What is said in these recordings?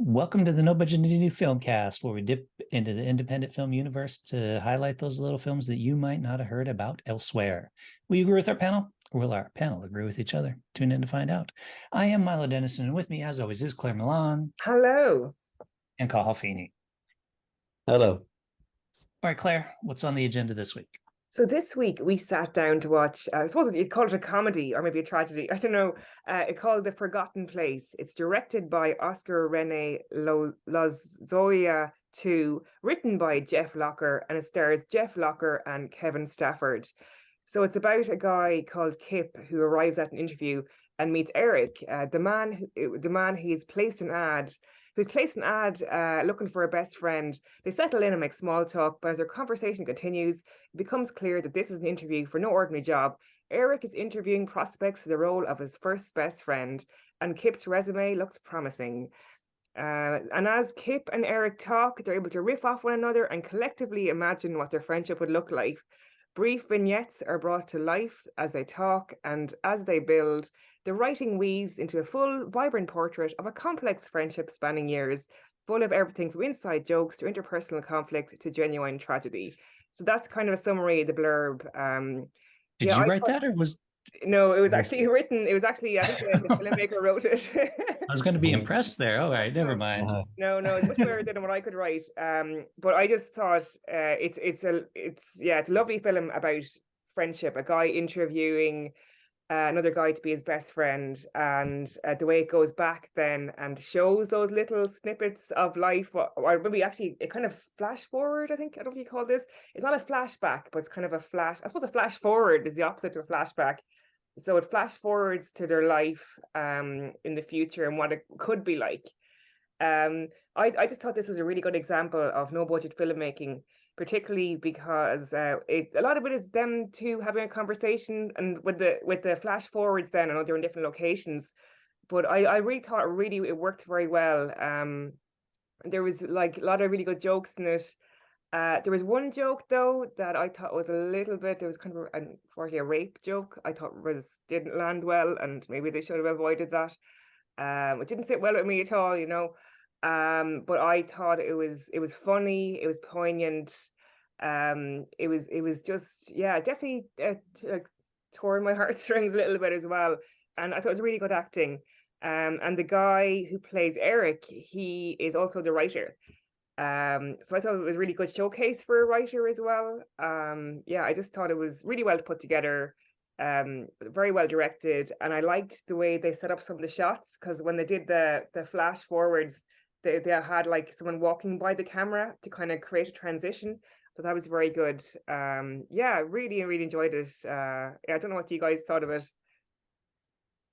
Welcome to the No Budget Indie Filmcast, where we dip into the independent film universe to highlight those little films that you might not have heard about elsewhere. Will you agree with our panel, or will our panel agree with each other? Tune in to find out. I am Milo Dennison, and with me, as always, is Claire Milan Hello. and Cathal Feeney. Hello. All right, Claire, what's on the agenda this week? So this week we sat down to watch, I suppose you'd call it a comedy or maybe a tragedy. I don't know. It's called The Forgotten Place. It's directed by Oscar Rene Lozoya 2, written by Jeff Locker, and it stars Jeff Locker and Kevin Stafford. So it's about a guy called Kip who arrives at an interview and meets Eric, the man he's placed an ad. Who's placed an ad looking for a best friend. They settle in and make small talk, but as their conversation continues, it becomes clear that this is an interview for no ordinary job. Eric is interviewing prospects for the role of his first best friend, and Kip's resume looks promising. And as Kip and Eric talk, they're able to riff off one another and collectively imagine what their friendship would look like. Brief vignettes are brought to life as they talk, and as they build, the writing weaves into a full, vibrant portrait of a complex friendship spanning years, full of everything from inside jokes to interpersonal conflict to genuine tragedy. So that's kind of a summary of the blurb. Did you write that, or was... No, it was actually written. It was actually, I think the filmmaker wrote it. I was going to be impressed there. All right, never mind. No, it's much better than what I could write. But I just thought it's a lovely film about friendship. A guy interviewing another guy to be his best friend, and the way it goes back then and shows those little snippets of life, or maybe actually it kind of flash forward. I don't know if you call this. It's not a flashback, but it's kind of a flash. I suppose a flash forward is the opposite of a flashback. So it flash forwards to their life in the future and what it could be like. I just thought this was a really good example of no budget filmmaking, particularly because a lot of it is them two having a conversation, and with the flash forwards then, I know they're in different locations, but I really thought it worked very well. There was like a lot of really good jokes in it. There was one joke though that I thought was a little bit, it was kind of unfortunately a rape joke. I thought didn't land well, and maybe they should have avoided that. It didn't sit well with me at all, but I thought it was funny, it was poignant. It was just, yeah, definitely tore my heartstrings a little bit as well, and I thought it was really good acting. And the guy who plays Eric, he is also the writer. So I thought it was a really good showcase for a writer as well. I just thought it was really well put together, very well directed, and I liked the way they set up some of the shots, because when they did the flash forwards, they had like someone walking by the camera to kind of create a transition. So that was very good. Really enjoyed it. I don't know what you guys thought of it.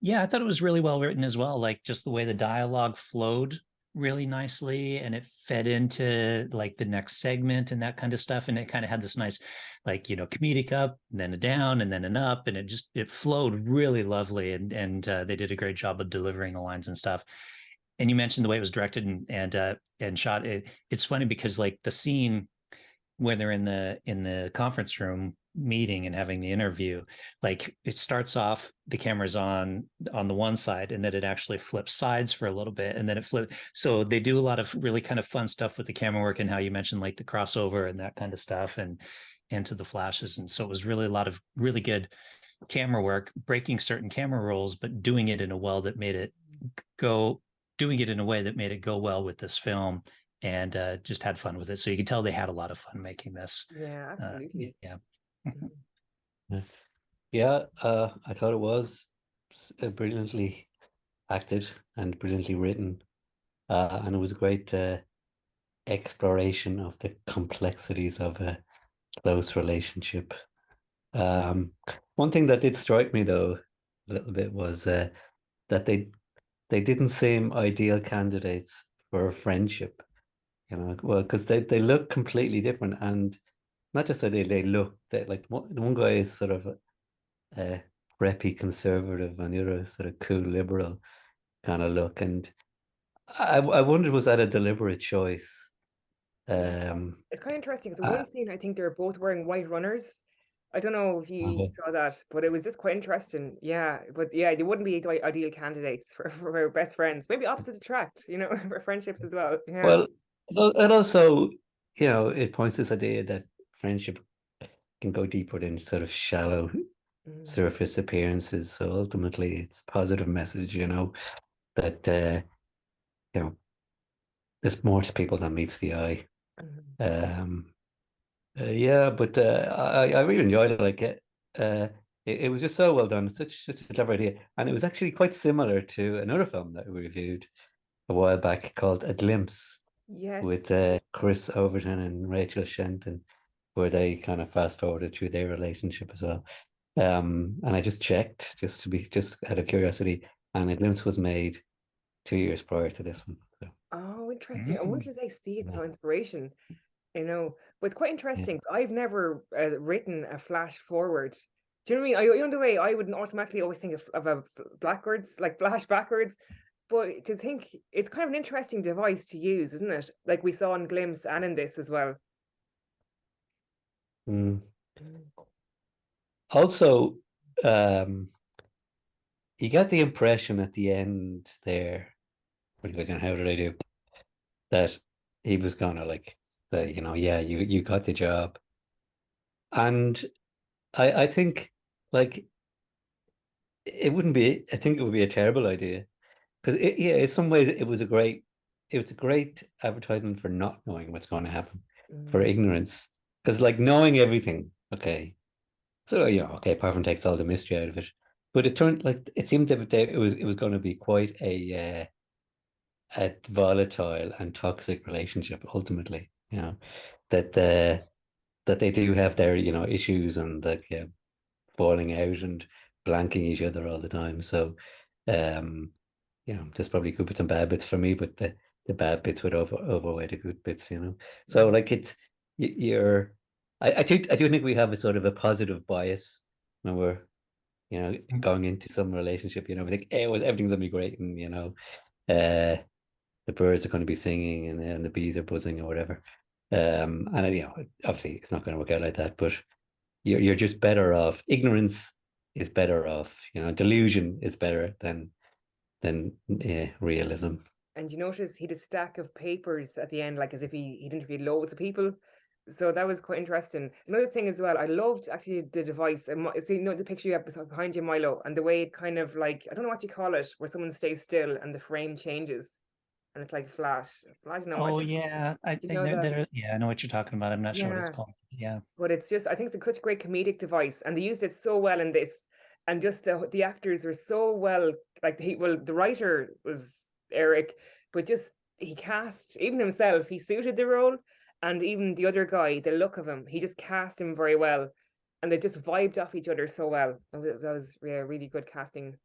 Yeah, I thought it was really well written as well. Like just the way the dialogue flowed really nicely, and it fed into like the next segment and that kind of stuff. And it kind of had this nice, like, comedic up and then a down and then an up, and it flowed really lovely. And they did a great job of delivering the lines and stuff. And you mentioned the way it was directed and shot. It's funny because like the scene where they're in the conference room meeting and having the interview, like it starts off, the camera's on the one side, and then it actually flips sides for a little bit, and then it flips. So they do a lot of really kind of fun stuff with the camera work, and how you mentioned like the crossover and that kind of stuff, and into the flashes. And so it was really a lot of really good camera work, breaking certain camera roles, but doing it in a way that made it go well with this film, and just had fun with it. So you can tell they had a lot of fun making this. Yeah, absolutely. I thought it was brilliantly acted and brilliantly written, and it was a great exploration of the complexities of a close relationship. One thing that did strike me though a little bit was that they didn't seem ideal candidates for a friendship, well, because they look completely different. And not just that they look, that like one guy is sort of a preppy conservative, and the other is sort of cool liberal kind of look. And I wondered, was that a deliberate choice? It's kind of interesting because one scene, I think they're both wearing white runners, I don't know if you Okay. saw that, but it was just quite interesting. Yeah, but yeah, they wouldn't be ideal candidates for best friends. Maybe opposites attract, for friendships as well. Yeah. Well, and also, it points to this idea that friendship can go deeper than sort of shallow Mm, surface appearances. So ultimately, it's a positive message, that you know there's more to people than meets the eye. mhm. Um, yeah, but I really enjoyed it. Like it was just so well done. It's such a clever idea, and it was actually quite similar to another film that we reviewed a while back called A Glimpse Yes. with Chris Overton and Rachel Shenton, where they kind of fast forwarded through their relationship as well. And I just checked just out of curiosity, and A Glimpse was made 2 years prior to this one. So Oh, interesting. I wonder Mm. did they see it yeah, as inspiration? But it's quite yeah. interesting. I've never written a flash forward. Do you know what I mean? The way I would automatically always think of a backwards, like flash backwards. But to think it's kind of an interesting device to use, isn't it? Like we saw in Glimpse and in this as well. Mm. Mm. Also, um, you get the impression at the end there, when he goes, how did I do? That he was gonna like say, yeah, you got the job. And I think like I think it would be a terrible idea. Because yeah, in some ways it was a great advertisement for not knowing what's going to happen, for Mm. ignorance. Because like knowing everything, okay, so okay, apart from takes all the mystery out of it. But it turned like it seemed that it was going to be quite a volatile and toxic relationship ultimately. That that they do have their issues and like falling out and blanking each other all the time. So um there's probably good bits and bad bits for me, but the bad bits would overweigh the good bits. So Mm. like it's you're I do think we have a sort of a positive bias when we're going into some relationship. We think, hey, well, everything's gonna be great, and uh the birds are going to be singing and the bees are buzzing or whatever. And obviously it's not going to work out like that, but you're just better off. Ignorance is better off. Delusion is better than realism. And you notice he had a stack of papers at the end, like as if he'd interviewed loads of people. So that was quite interesting. Another thing as well, I loved actually the device. And so the picture you have behind you, Milo, and the way it kind of like, I don't know what you call it, where someone stays still and the frame changes and it's like flash. I don't know what Oh you, yeah, you know that. yeah, I know what you're talking about. I'm not sure what it's Yeah. called. Yeah. But it's just, I think it's such a great comedic device, and they used it so well in this. And just the actors were so well, like the writer was Eric, but just he cast even himself, he suited the role, and even the other guy, the look of him, he just cast him very well, and they just vibed off each other so well. That was yeah, really good casting.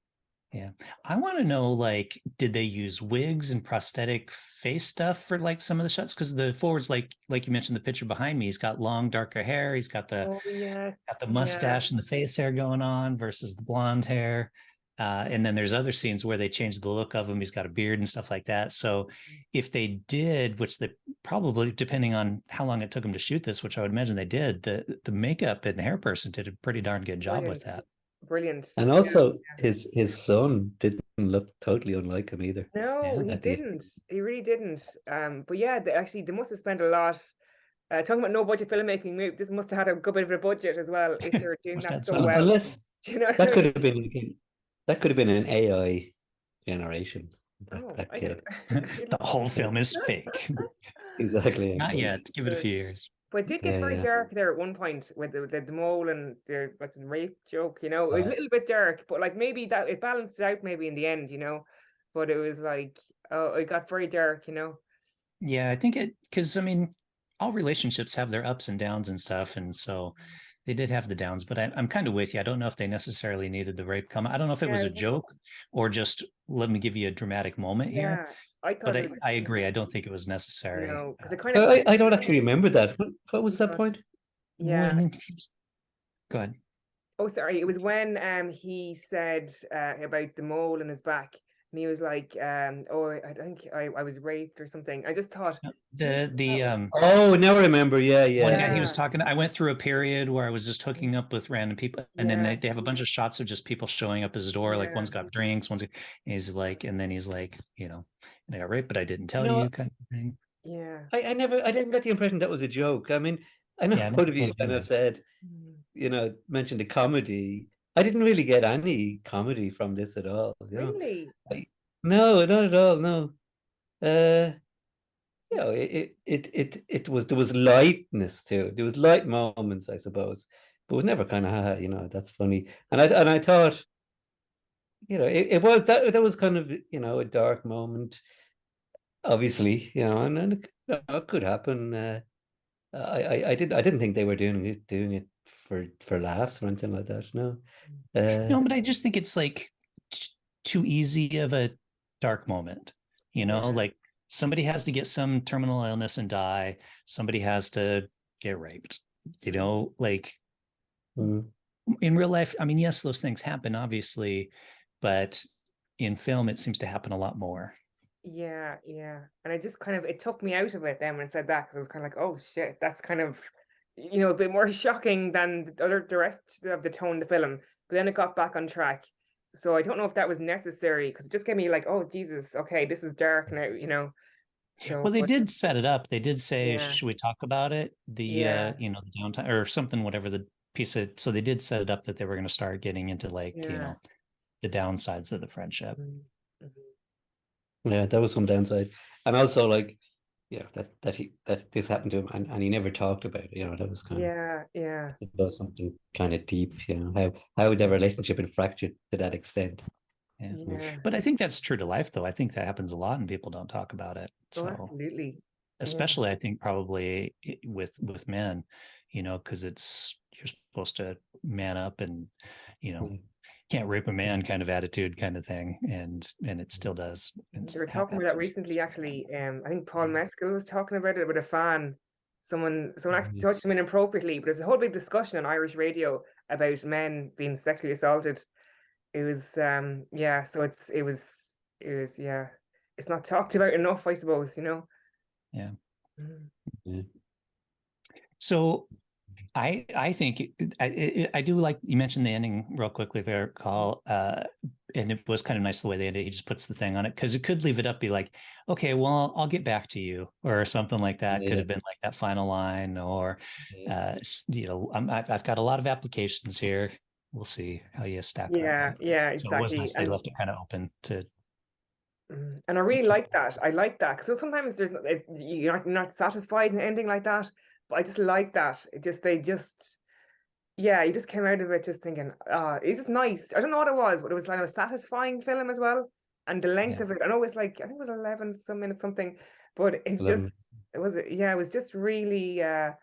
Yeah. I want to know, like, did they use wigs and prosthetic face stuff for like some of the shots? Because the forwards, like you mentioned, the picture behind me, he's got long, darker hair. He's Oh yes, got the yeah. mustache and the face hair going on versus the blonde hair. And then there's other scenes where they change the look of him. He's got a beard and stuff like that. So if they did, which they probably, depending on how long it took them to shoot this, which I would imagine they did, the makeup and hair person did a pretty darn good job with Brilliant, that. brilliant. And Yeah. also his son didn't look totally unlike him either. No, Yeah. he At the didn't. He really didn't. But yeah, they must have spent a lot. Talking about no budget filmmaking, this must have had a good bit of a budget as well if they're doing Must that add so some. well. unless Do you know what I that could mean? have been an AI generation. Oh, That I don't kid. The whole film is fake. Exactly. Not yet. Give it a Good. few years. But it did get Yeah, very yeah. dark there at one point with the mole and the what's the rape joke, It was a Uh, little bit dark, but like maybe that it balanced it out maybe in the end, But it was like, oh, it got very dark. Yeah, I think because I mean, all relationships have their ups and downs and stuff. And so they did have the downs, but I'm kind of with you. I don't know if they necessarily needed the rape comment. I don't know if it was Yeah, a joke or just let me give you a dramatic moment here. yeah. I But thought it was, I agree. I don't think it was necessary. because it kind of I don't actually remember that. What was that point? yeah. When he was, go ahead. Oh, sorry. It was when he said about the mole in his back, and he was like, oh, I think I was raped or something. I just thought, Jesus, The Oh, now I remember. Yeah, one yeah. guy he was yeah, talking, I went through a period where I was just hooking up with random people, and then yeah, they have a bunch of shots of just people showing up at his door. Like yeah, one's got drinks, he's like, and then he's like, and I got raped, but I didn't You tell know, you, kind of thing. yeah. I didn't get the impression that was a joke. I mean, I know Yeah, I never both of you thought kind of of it. said, Mm. mentioned the comedy. I didn't really get any comedy from this at all. Really? I, no, not at all. No. Uh, it was there was lightness to it. There was light moments, I suppose, but it was never kind of, that's funny. And I thought, it was that was kind of, a dark moment, obviously, and it could happen. I didn't think they were doing it for laughs or anything like that. No. No, but I just think it's like too easy of a dark moment. Yeah, Like somebody has to get some terminal illness and die. Somebody has to get raped. Like Mm, in real life, I mean, yes, those things happen, obviously, but in film, it seems to happen a lot more. yeah, yeah. And I just kind of, it took me out of it then when it said that, because I was kind of like, oh shit, that's kind of, a bit more shocking than the rest of the tone of the film. But then it got back on track. So I don't know if that was necessary, because it just gave me like, oh Jesus, okay, this is dark now. So, Well, they but did set it up. They did say, yeah, "Should we talk about it?" yeah, The downtime or something, whatever the piece of. So they did set it up that they were going to start getting into like, yeah. the downsides of the friendship. Mhm, mhm. yeah, that was some downside, and also like, that this happened to him, and he never talked about it. That was kind of, Yeah, yeah, I suppose, something kind of deep. How their relationship had fractured to that extent. Yeah. yeah. But I think that's true to life, though. I think that happens a lot and people don't talk about it. Oh, So, absolutely. Yeah, especially I think probably with men, because you're supposed to man up and, you know, Mm. can't rape a man kind of attitude kind of thing. And it still does. they were talking about that recently, actually. I think Paul Mescal was talking about it with a fan. Someone actually touched him inappropriately, but there's a whole big discussion on Irish radio about men being sexually assaulted. It was yeah, so it was yeah. It's not talked about enough, I suppose. Yeah. Mm. Yeah. So I think I do like you mentioned the ending real quickly there, Carl. And it was kind of nice the way they ended. He just puts the thing on it because it could leave it up, be like, okay, well, I'll get back to you, or something like that. Could Yeah. have been like that final line, or Yeah. I've got a lot of applications here. We'll see how you stack up. Yeah, yeah, So it was exactly. nice they left it kind of open to. And I really like that. I like that. So sometimes you're not satisfied in an ending like that, but I just like that. Yeah, you just came out of it just thinking, it's just nice. I don't know what it was, but it was like a satisfying film as well. And the length Yeah, of it, I know it was like, I think it was 11 some minutes something, but it was just really a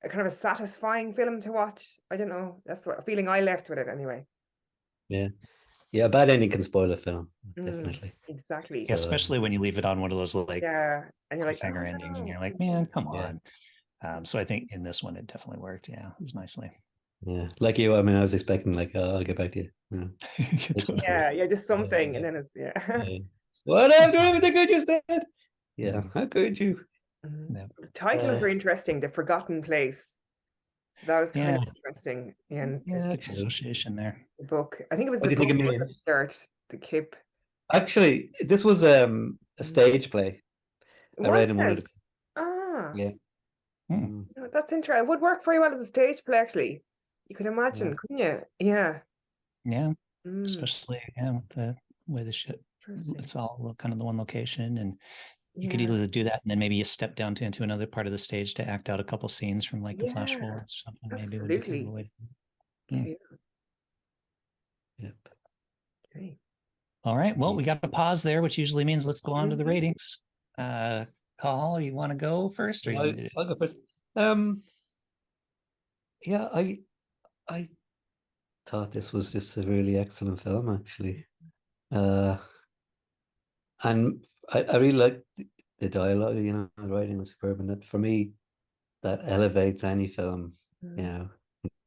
kind of a satisfying film to watch. I don't know. That's what feeling I left with it anyway. Yeah. Yeah. A bad ending can spoil a film, Mm, definitely. exactly. yeah, So, especially when you leave it on one of those like Yeah. And you're like, oh cliffhanger endings, and no. you're like, man, come yeah. on. So I think in this one it definitely worked. Yeah, it was nicely. Yeah. Like you, I mean, I was expecting, like, I'll get back to you. Yeah, yeah, just something. And Yeah. then it's yeah. Yeah. What after everything I just said? Yeah. How could you? Mhm. Yeah. The title is Uh, very interesting, The Forgotten Place. So that was kind Yeah. of interesting. And Yeah, good okay. association there. the book, I think it was What the do you think book it was at the means? start, the Kip. Actually, this was a Mm. stage play. I Was read in one of it? the, Ah, yeah. Hmm. Mm, that's interesting. It would work very well as a stage play, actually. You could yeah. imagine, couldn't you? Yeah. Yeah, Mm, especially with the way the shit, interesting. it's all kind of the one location, and you could Yeah. either do that and then maybe you step down into another part of the stage to act out a couple scenes from like the flash Yeah, forwards or something. Maybe would be kind of a absolutely. way to. Hmm. Okay. Yep. Okay. All right. Well, Yeah. we got a pause there, which usually means let's go on to the Mhm. ratings. Uh, Call, you want to go first, or you want me to? I'll go first. Um, yeah, I thought this was just a really excellent film, actually. Uh, and I really liked the dialogue, the writing was superb, and that for me, that elevates any film, you Mm. know,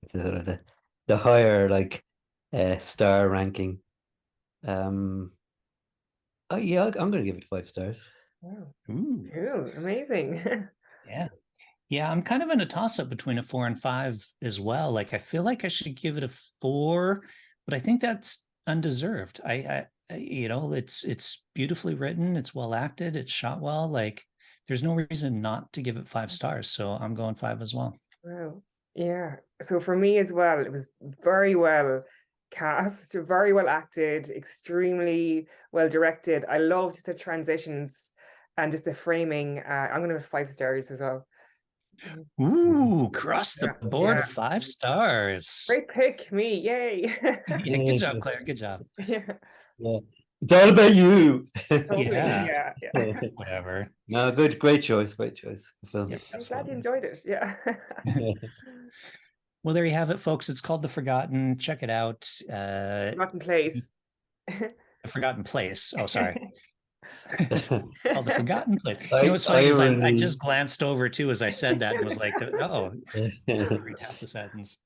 to sort of the higher, like, star ranking. Um, Yeah, I'm going to give it 5 stars. Wow. Ooh, Cool. Amazing. yeah. Yeah, I'm kind of in a toss-up between a 4 and 5 as well. Like I feel like I should give it a 4, but I think that's undeserved. It's beautifully written, it's well acted, it's shot well. Like there's no reason not to give it 5 stars. So I'm going 5 as well. Wow. Yeah. So for me as well, it was very well cast, very well acted, extremely well directed. I loved the transitions and just the framing. I'm gonna have 5 stars as well. Ooh, across the Yeah, board, yeah. 5 stars. Great pick, me. Yay. Yeah, good job, Claire. Good job. Yeah, Yeah. It's all about you. totally. Yeah, Yeah, yeah. whatever. No, good, great choice, great choice. Film. Yeah, I'm glad you absolutely. enjoyed it. Yeah. Well, there you have it, folks. It's called The Forgotten. Check it out. Not in place. The Forgotten Place. Oh, sorry. Called The Forgotten Place. What's funny is I Irony. just glanced over too as I said that and was like, oh, read half the sentence.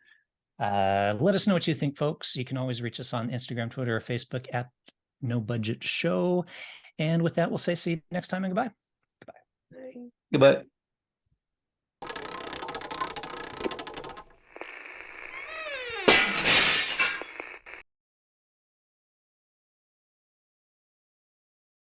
Let us know what you think, folks. You can always reach us on Instagram, Twitter, or Facebook at No Budget Show. And with that, we'll say see you next time and goodbye. Bye. Goodbye.